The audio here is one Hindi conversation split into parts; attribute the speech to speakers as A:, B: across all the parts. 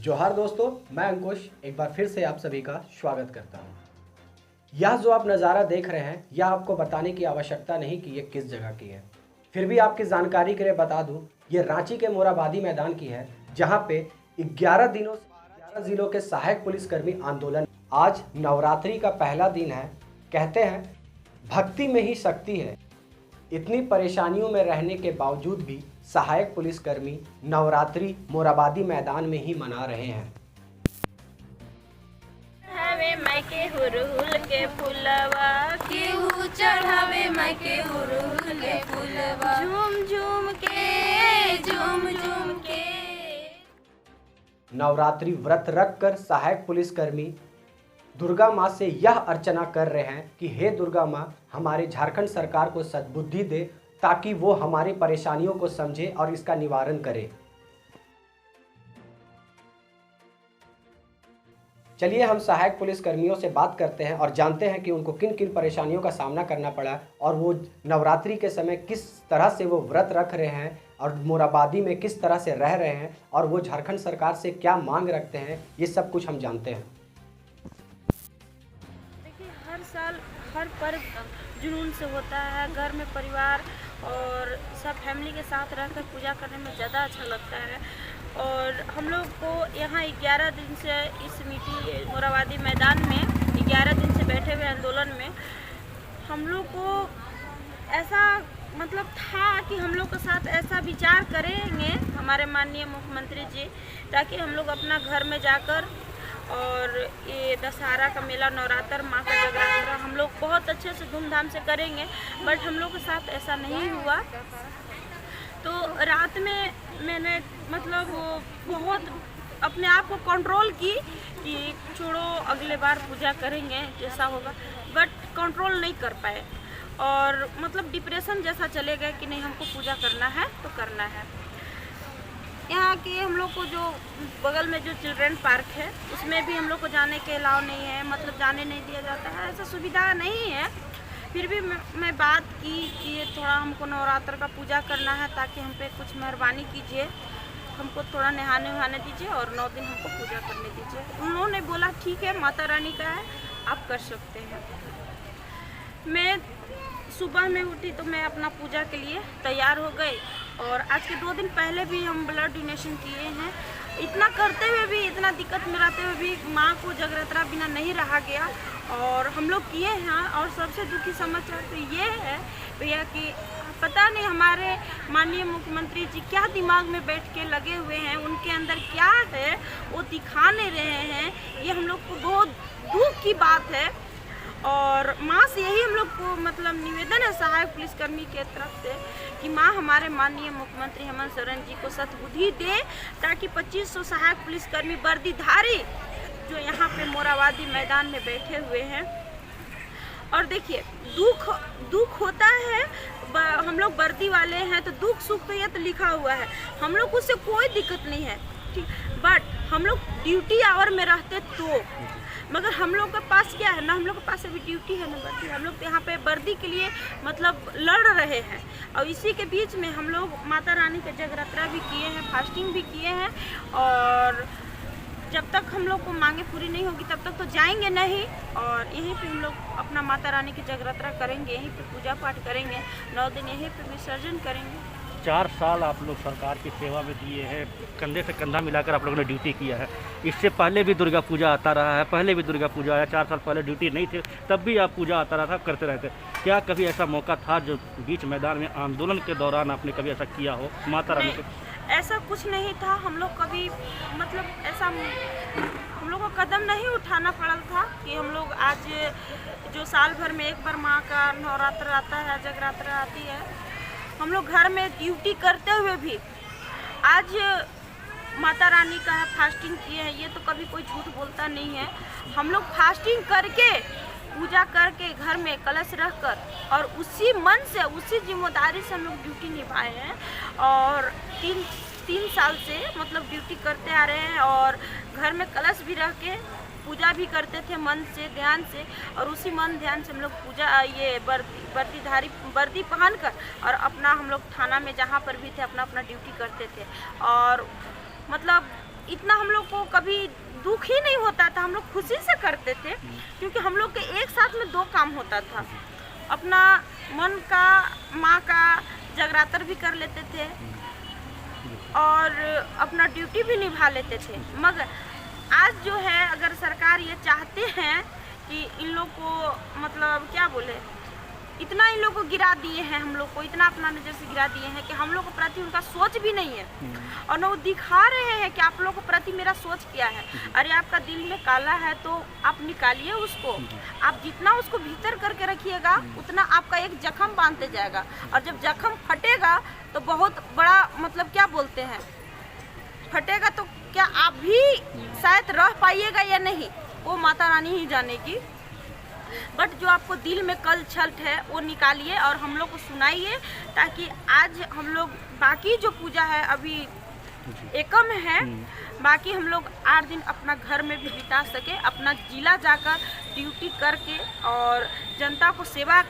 A: जोहार दोस्तों, मैं अंकुश एक बार फिर से आप सभी का स्वागत करता हूं। यह जो आप नज़ारा देख रहे हैं यह आपको बताने की आवश्यकता नहीं कि यह किस जगह की है। फिर भी आपकी जानकारी के लिए बता दूं, यह रांची के मोरहाबादी मैदान की है, जहां पे 11 दिनों से 11 जिलों के सहायक पुलिसकर्मी आंदोलन। आज नवरात्रि का पहला दिन है। कहते हैं भक्ति में ही शक्ति है। इतनी परेशानियों में रहने के बावजूद भी सहायक पुलिसकर्मी नवरात्रि मोरहाबादी मैदान में ही मना रहे हैं।
B: चढ़ावे मायके हुरहुल के फुलवा,
C: केहू चढ़ावे मायके हुरहुल के फुलवा,
B: झूम झूम के
A: नवरात्रि व्रत रखकर सहायक पुलिसकर्मी दुर्गा माँ से यह अर्चना कर रहे हैं कि हे दुर्गा माँ, हमारे झारखंड सरकार को सद्बुद्धि दे ताकि वो हमारी परेशानियों को समझे और इसका निवारण करे। चलिए हम सहायक पुलिसकर्मियों से बात करते हैं और जानते हैं कि उनको किन किन परेशानियों का सामना करना पड़ा और वो नवरात्रि के समय किस तरह से वो व्रत रख रहे हैं और मोरहाबादी में किस तरह से रह रहे हैं और वो झारखंड सरकार से क्या मांग रखते हैं। ये सब कुछ हम जानते हैं।
B: देखिए, हर साल हर पर्व जुनून से होता है। घर में परिवार और सब फैमिली के साथ रहकर पूजा करने में ज़्यादा अच्छा लगता है। और हम लोग को यहाँ 11 दिन से इस मोरहाबादी मैदान में 11 दिन से बैठे हुए आंदोलन में हम लोग को ऐसा मतलब था कि हम लोग के साथ ऐसा विचार करेंगे हमारे माननीय मुख्यमंत्री जी, ताकि हम लोग अपना घर में जाकर और ये दशहरा का मेला, नवरात्र, माँ का जगराता हम लोग बहुत अच्छे से धूमधाम से करेंगे। बट हम लोग के साथ ऐसा नहीं हुआ। तो रात में मैंने मतलब बहुत अपने आप को कंट्रोल की कि छोड़ो अगले बार पूजा करेंगे जैसा होगा, बट कंट्रोल नहीं कर पाए और मतलब डिप्रेशन जैसा चले गए कि नहीं, हमको पूजा करना है तो करना है। यहाँ के हम लोग को जो बगल में जो चिल्ड्रन पार्क है उसमें भी हम लोग को जाने के अलाउ नहीं है, मतलब जाने नहीं दिया जाता है, ऐसा सुविधा नहीं है। फिर भी मैं बात की कि थोड़ा हमको नवरात्र का पूजा करना है, ताकि हम पे कुछ मेहरबानी कीजिए, हमको थोड़ा नहाने वहाने दीजिए और 9 दिन हमको पूजा करने दीजिए। उन्होंने बोला ठीक है, माता रानी का है, आप कर सकते हैं। मैं सुबह में उठी तो मैं अपना पूजा के लिए तैयार हो गई और आज के 2 दिन पहले भी हम ब्लड डोनेशन किए हैं। इतना करते हुए भी, इतना दिक्कत में रहते हुए भी माँ को जगरात्रा बिना नहीं रहा गया और हम लोग किए हैं। और सबसे दुखी समाचार तो ये है भैया कि पता नहीं हमारे माननीय मुख्यमंत्री जी क्या दिमाग में बैठ के लगे हुए हैं, उनके अंदर क्या है वो दिखा नहीं रहे हैं। ये हम लोग को बहुत दुख की बात है और माँ से यही हम लोग को मतलब निवेदन है सहायक पुलिसकर्मी के तरफ से कि माँ हमारे माननीय मुख्यमंत्री हेमंत सोरेन जी को सद्बुद्धि दे, ताकि 2500 सहायक पुलिसकर्मी वर्दीधारी जो यहाँ पे मोरहाबादी मैदान में बैठे हुए हैं। और देखिए, दुख होता है, हम लोग वर्दी वाले हैं तो दुख सुख तो ये तो लिखा हुआ है, हम लोग उससे कोई दिक्कत नहीं है, ठीक। बट हम लोग ड्यूटी आवर में रहते तो, मगर हम लोग के पास क्या है ना, हम लोग के पास अभी ड्यूटी है ना वर्दी। हम लोग तो यहाँ पे वर्दी के लिए मतलब लड़ रहे हैं और इसी के बीच में हम लोग माता रानी के जगरात्रा भी किए हैं, फास्टिंग भी किए हैं। और जब तक हम लोग को मांगे पूरी नहीं होगी तब तक तो जाएंगे नहीं और यहीं पे हम लोग अपना माता रानी की जगरात्रा करेंगे, यहीं पे पूजा पाठ करेंगे, 9 दिन यहीं पे विसर्जन करेंगे।
D: 4 साल आप लोग सरकार की सेवा में दिए हैं, कंधे से कंधा मिलाकर आप लोगों ने ड्यूटी किया है। इससे पहले भी दुर्गा पूजा आता रहा है, पहले भी दुर्गा पूजा आया, 4 साल पहले ड्यूटी नहीं थे तब भी आप पूजा आता रहा था, करते रहते। क्या कभी ऐसा मौका था जो बीच मैदान में आंदोलन के दौरान आपने कभी ऐसा किया हो माता रानी को?
B: ऐसा कुछ नहीं था। हम लोग कभी मतलब ऐसा हम लोग को कदम नहीं उठाना पड़ा था कि हम लोग आज जो साल भर में एक बार माँ का नवरात्र आता है, जगरात्रा आती है, हम लोग घर में ड्यूटी करते हुए भी आज माता रानी का है फास्टिंग किए हैं। ये तो कभी कोई झूठ बोलता नहीं है। हम लोग फास्टिंग करके, पूजा करके, घर में कलश रखकर और उसी मन से, उसी जिम्मेदारी से हम लोग ड्यूटी निभाए हैं और 3 साल से मतलब ड्यूटी करते आ रहे हैं और घर में कलश भी रख के पूजा भी करते थे मन से, ध्यान से। और उसी मन ध्यान से हम लोग पूजा ये वर्दी पहन कर और अपना हम लोग थाना में जहाँ पर भी थे अपना ड्यूटी करते थे। और मतलब इतना हम लोग को कभी दुख ही नहीं होता था, हम लोग खुशी से करते थे, क्योंकि हम लोग के एक साथ में 2 काम होता था। अपना मन का, माँ का जगरातर भी कर लेते थे और अपना ड्यूटी भी निभा लेते थे। मगर आज जो है, अगर सरकार ये चाहते हैं कि इन लोग को मतलब क्या बोले, इतना इन लोग को गिरा दिए हैं, हम लोग को इतना अपना नज़र से गिरा दिए हैं कि हम लोग के प्रति उनका सोच भी नहीं है। और न वो दिखा रहे हैं कि आप लोग के प्रति मेरा सोच क्या है। अरे आपका दिल में काला है तो आप निकालिए उसको। आप जितना उसको भीतर करके रखिएगा उतना आपका एक जख्म बांधते जाएगा, और जब जख्म फटेगा तो बहुत बड़ा मतलब क्या बोलते हैं, फटेगा तो क्या आप भी शायद रह पाइएगा या नहीं, वो माता रानी ही जानेगी। बट जो आपको दिल में कल छल्ट है वो निकालिए और हम लोग को सुनाइए, ताकि आज हम लोग बाकी जो पूजा है अभी एकम है, बाकी हम लोग 8 दिन अपना घर में भी बिता सके, अपना जिला जाकर ड्यूटी करके और जनता को सेवा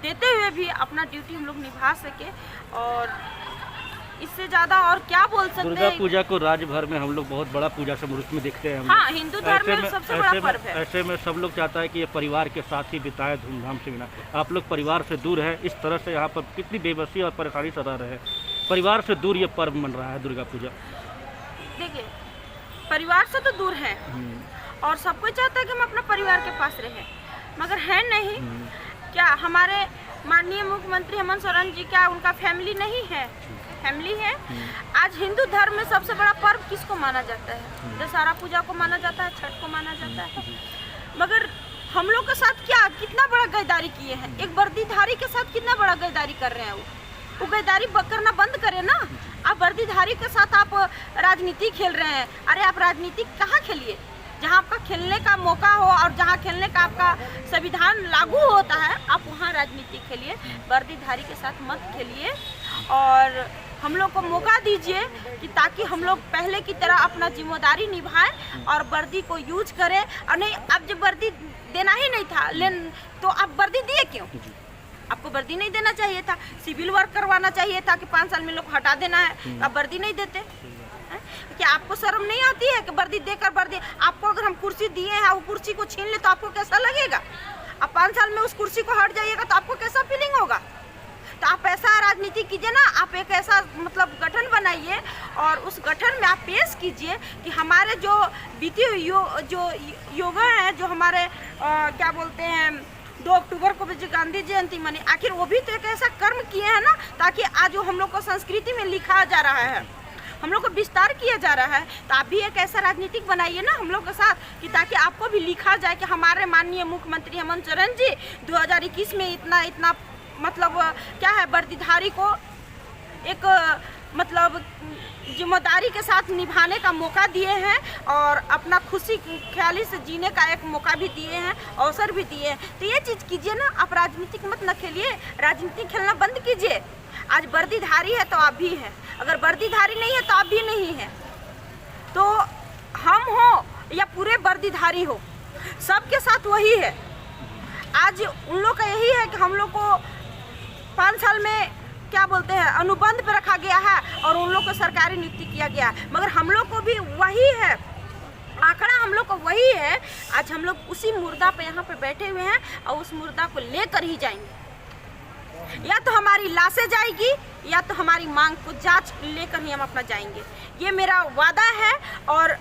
B: देते हुए भी अपना ड्यूटी हम लोग निभा सके। और इससे ज़्यादा और क्या बोल सकते हैं।
D: दुर्गा पूजा को राज्य भर में हम लोग बहुत बड़ा पूजा समारोह में देखते हैं।
B: हाँ, हिंदू धर्म में सबसे बड़ा पर्व है।
D: ऐसे में सब लोग चाहता है कि ये परिवार के साथ ही बिताए, धूमधाम से बिना। आप लोग परिवार से दूर है, इस तरह से यहाँ पर कितनी बेबसी और परेशानी से रह रहे हैं। परिवार से दूर ये पर्व मन रहा है दुर्गा पूजा।
B: देखिए, परिवार से तो दूर है और सब कोई चाहता है कि हम अपना परिवार के पास रहें, मगर है नहीं। क्या हमारे माननीय मुख्यमंत्री हेमंत सोरेन जी, क्या उनका फैमिली नहीं है? फैमिली है। आज हिंदू धर्म में सबसे बड़ा पर्व किसको माना जाता है? दशहरा पूजा को माना जाता है, छठ को माना जाता है। मगर हम लोग के साथ क्या कितना बड़ा गद्दारी किए हैं। एक वर्दीधारी के साथ कितना बड़ा गद्दारी कर रहे हैं। वो गद्दारी करना बंद करें ना। आप वर्दीधारी के साथ आप राजनीति खेल रहे हैं। अरे आप राजनीति कहाँ खेलिए? जहाँ आपका खेलने का मौका हो और जहाँ खेलने का आपका संविधान लागू होता है, आप वहाँ राजनीति खेलिए। वर्दीधारी के साथ मत खेलिए और हम लोग को मौका दीजिए कि ताकि हम लोग पहले की तरह अपना जिम्मेदारी निभाएं और वर्दी को यूज करें। और नहीं, अब जब वर्दी देना ही नहीं था तो आप वर्दी दिए क्यों? आपको वर्दी नहीं देना चाहिए था, सिविल वर्क करवाना चाहिए था कि 5 साल में लोग हटा देना है, तो आप वर्दी नहीं देते। क्या आपको शर्म नहीं आती है कि वर्दी देकर वर्दी, आपको अगर हम कुर्सी दिए हैं, वो कुर्सी को छीन ले तो आपको कैसा लगेगा? आप 5 साल में उस कुर्सी को हट जाइएगा तो आपको कैसा फीलिंग होगा? तो आप ऐसा राजनीति कीजिए ना, आप एक ऐसा मतलब गठन बनाइए और उस गठन में आप पेश कीजिए कि हमारे जो बीते जो योगा है, जो हमारे क्या बोलते हैं 2 अक्टूबर को भी गांधी जयंती मनी, आखिर वो भी तो एक ऐसा कर्म किए हैं ना, ताकि आज जो हम लोग को संस्कृति में लिखा जा रहा है, हम लोग को विस्तार किया जा रहा है। तो आप भी एक ऐसा राजनीतिक बनाइए ना हम लोग के साथ कि ताकि आपको भी लिखा जाए कि हमारे माननीय मुख्यमंत्री हेमंत सोरेन जी 2021 में इतना मतलब क्या है, वर्दीधारी को एक मतलब जिम्मेदारी के साथ निभाने का मौका दिए हैं और अपना खुशी ख्याली से जीने का एक मौका भी दिए हैं, अवसर भी दिए हैं। तो ये चीज़ कीजिए ना, आप राजनीतिक मत न खेलिए, राजनीति खेलना बंद कीजिए। आज वर्दीधारी है तो आप भी हैं, अगर वर्दीधारी नहीं है तो आप भी नहीं हैं। तो हम हो या पूरे वर्दीधारी हो, सबके साथ वही है। आज उन लोग का यही है कि हम लोग को 5 साल में क्या बोलते हैं अनुबंध पे रखा गया है और उन लोग को सरकारी नियुक्ति किया गया है, मगर हम लोग को भी वही है, आंकड़ा हम लोग को वही है। आज हम लोग उसी मुर्दा पे यहाँ पे बैठे हुए हैं और उस मुर्दा को लेकर ही जाएंगे। या तो हमारी लाशें जाएगी या तो हमारी मांग को जांच लेकर ही हम अपना जाएंगे। ये मेरा वादा है। और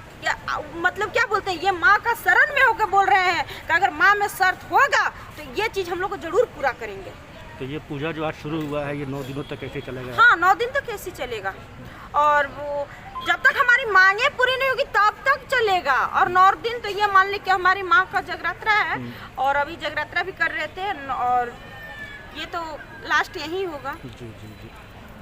B: मतलब क्या बोलते हैं, ये माँ का शरण में होकर बोल रहे हैं कि अगर माँ में शर्त होगा तो ये चीज़ हम लोग को जरूर पूरा करेंगे।
D: तो ये पूजा जो आज शुरू हुआ है, ये 9 दिनों तक कैसे चलेगा?
B: हाँ, 9 दिन तक कैसे चलेगा, और वो जब तक हमारी मांगे पूरी नहीं होगी तब तक चलेगा। और 9 दिन तो ये मान ली कि हमारी माँ का जगरात्रा है और अभी जगरात्रा भी कर रहे थे और ये तो लास्ट यही होगा।
D: जी जी जी,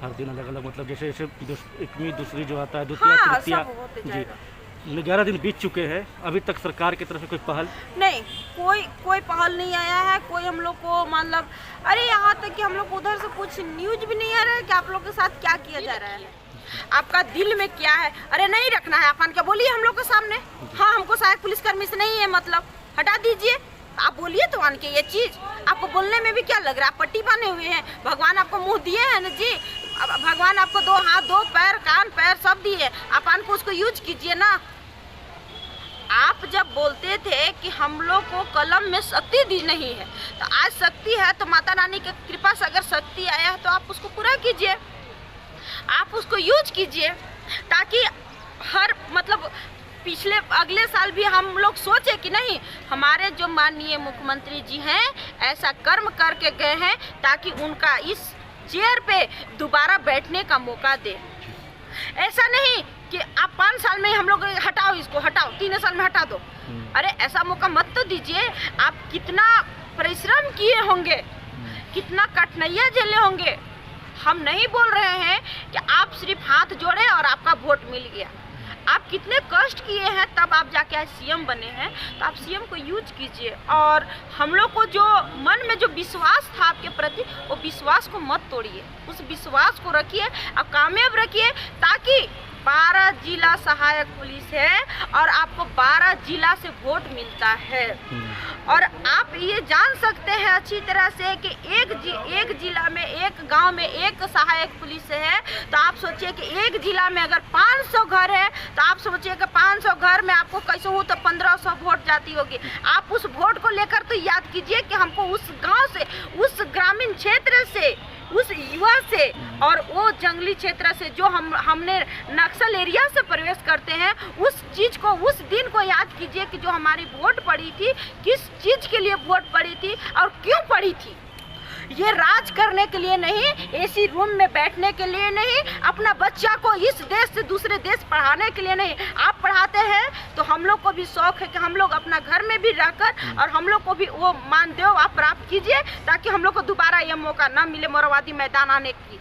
D: हर दिन अलग अलग, मतलब जैसे जैसे एकमी दूसरी जो आता है, द्वितीया तृतीया जी, 11 दिन बीत चुके हैं, अभी तक सरकार की तरफ से कोई पहल
B: नहीं, कोई पहल नहीं आया है। कोई हम लोग को मतलब अरे यहाँ तक कि हम लोग उधर से कुछ न्यूज भी नहीं आ रहा है कि आप लोग के साथ क्या किया जा रहा है, आपका दिल में क्या है। अरे नहीं रखना है आप क्या बोलिए हम लोग के सामने। हाँ, हमको सहायक पुलिसकर्मी से नहीं है मतलब, हटा दीजिए। आप बोलिए तो आन के ये चीज़ आपको बोलने में भी क्या लग रहा है, आप पट्टी बांधे हुए हैं, भगवान आपको मुँह दिए हैं ना जी,
E: अब भगवान आपको 2 हाथ 2 पैर कान पैर सब दिए, आप को उसको यूज कीजिए ना। आप जब बोलते थे कि हम लोग को कलम में शक्ति दी नहीं है, तो आज शक्ति है, तो माता रानी की कृपा से अगर शक्ति आया है तो आप उसको पूरा कीजिए, आप उसको यूज कीजिए, ताकि हर मतलब पिछले अगले साल भी हम लोग सोचे कि नहीं, हमारे जो माननीय मुख्यमंत्री जी हैं ऐसा कर्म करके गए हैं ताकि उनका इस चेयर पे दोबारा बैठने का मौका दे। ऐसा नहीं कि आप 5 साल में हम लोग हटाओ, इसको हटाओ, 3 साल में हटा दो। अरे ऐसा मौका मत तो दीजिए। आप कितना परिश्रम किए होंगे, कितना कठिनाइयाँ झेले होंगे। हम नहीं बोल रहे हैं कि आप सिर्फ हाथ जोड़े और आपका वोट मिल गया। आप कितने कष्ट किए हैं तब आप जाके आज सीएम बने हैं, तो आप सीएम को यूज कीजिए। और हम लोग को जो मन में जो विश्वास था आपके प्रति, वो विश्वास को मत तोड़िए, उस विश्वास को रखिए और कामयाब रखिए, ताकि 12 जिला सहायक पुलिस है और आपको 12 जिला से वोट मिलता है। और आप ये जान सकते हैं अच्छी तरह से कि एक जिला में, एक गांव में एक सहायक पुलिस है, तो आप सोचिए कि एक जिला में अगर 500 घर है, तो आप सोचिए कि 500 घर में आपको कैसे हो तो 1500 वोट जाती होगी। आप उस वोट को लेकर तो याद कीजिए कि हमको उस गांव से, उस ग्रामीण क्षेत्र से, उस युवा से और वो जंगली क्षेत्र से जो हमने नक्सल एरिया से प्रवेश करते हैं, उस चीज़ को, उस दिन को याद कीजिए कि जो हमारी वोट पड़ी थी, किस चीज़ के लिए वोट पड़ी थी और क्यों पड़ी थी। ये राज करने के लिए नहीं, एसी रूम में बैठने के लिए नहीं, अपना बच्चा को इस देश से दूसरे देश पढ़ाने के लिए नहीं। आप पढ़ाते हैं तो हम लोग को भी शौक है कि हम लोग अपना घर में भी रहकर और हम लोग को भी वो मानदेय आप प्राप्त कीजिए, ताकि हम लोग को दोबारा ये मौका ना मिले मोरवादी मैदान आने की।